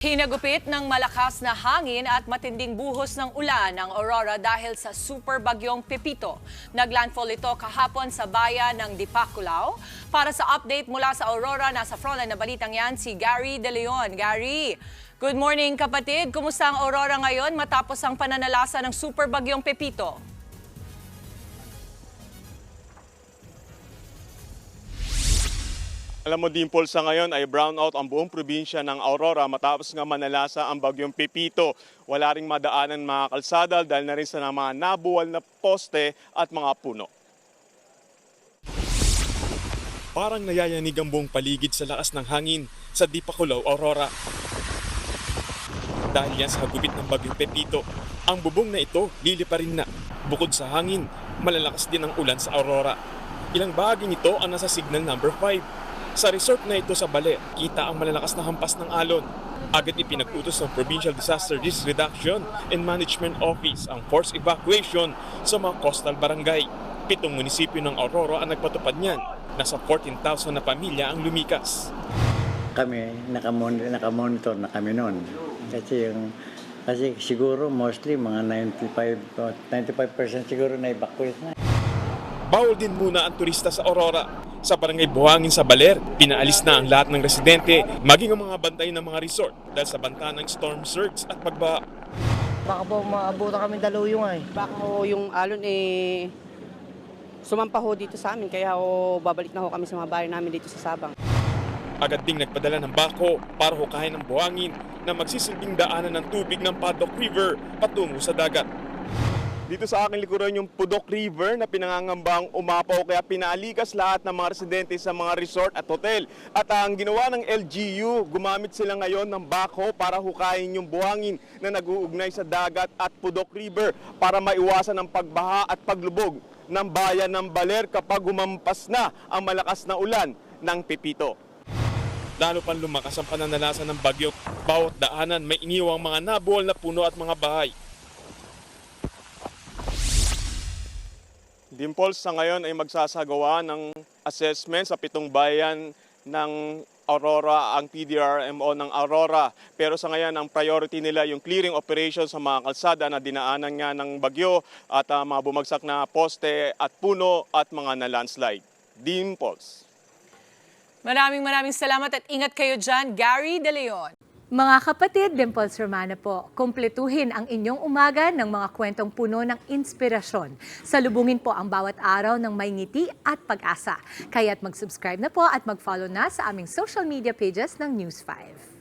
Hinagupit ng malakas na hangin at matinding buhos ng ulan ang Aurora dahil sa super bagyong Pepito. Naglandfall ito kahapon sa bayan ng Dipakulaw. Para sa update mula sa Aurora, nasa frontline na balitang yan si Gary De Leon. Gary, good morning kapatid. Kumusta ang Aurora ngayon matapos ang pananalasa ng super bagyong Pepito? Alam mo, Dimple, sa ngayon ay brownout ang buong probinsya ng Aurora matapos nga manalasa ang bagyong Pepito. Wala ring madaanan mga kalsada dahil na rin sa mga nabuwal na poste at mga puno. Parang nayayanig ang buong paligid sa lakas ng hangin sa Dipakulaw, Aurora. Dahil yan sa hagupit ng bagyong Pepito, ang bubong na ito liliparin na. Bukod sa hangin, malalakas din ang ulan sa Aurora. Ilang bahagi nito ang nasa signal number 5. Sa resort na ito sa Baler, kita ang malalakas na hampas ng alon. Agad ipinag-utos ng Provincial Disaster Risk Reduction and Management Office ang forced evacuation sa mga coastal barangay. 7 munisipyo ng Aurora ang nagpatupad niyan. Nasa 14,000 na pamilya ang lumikas. Kami, nakamonitor na kami noon. Kasi siguro mostly mga 95% siguro na evacuate na. Bawal din muna ang turista sa Aurora. Sa barangay Buhangin sa Baler, pinaalis na ang lahat ng residente, maging ang mga bantay ng mga resort dahil sa banta ng storm surge at pagbaha. Baka po maabutan kami daluyong ay. Baka ho yung alon sumampa ho dito sa amin, kaya ho babalik na ho kami sa mga bahay namin dito sa Sabang. Agad ding nagpadala ng bako para hukahin ng buhangin na magsisilbing daanan ng tubig ng Paddock River patungo sa dagat. Dito sa aking likuran yung Pudok River na pinangangambang umapaw kaya pinalikas lahat ng mga residente sa mga resort at hotel. At ang ginawa ng LGU, gumamit sila ngayon ng backhoe para hukayin yung buhangin na nag-uugnay sa dagat at Pudok River para maiwasan ang pagbaha at paglubog ng bayan ng Baler kapag humampas na ang malakas na ulan ng Pepito. Lalo pang lumakas ang pananalasa ng bagyo, bawat daanan may iniwang mga nabuwal na puno at mga bahay. Dimple, sa ngayon ay magsasagawa ng assessment sa 7 bayan ng Aurora, ang PDRMO ng Aurora. Pero sa ngayon, ang priority nila yung clearing operation sa mga kalsada na dinaanan nga ng bagyo at mga bumagsak na poste at puno at mga na-landslide. Dimples. Maraming salamat at ingat kayo dyan, Gary De Leon. Mga kapatid, Dimples Romana po, kumpletuhin ang inyong umaga ng mga kwentong puno ng inspirasyon. Salubungin po ang bawat araw ng may ngiti at pag-asa. Kaya't mag-subscribe na po at mag-follow na sa aming social media pages ng News 5.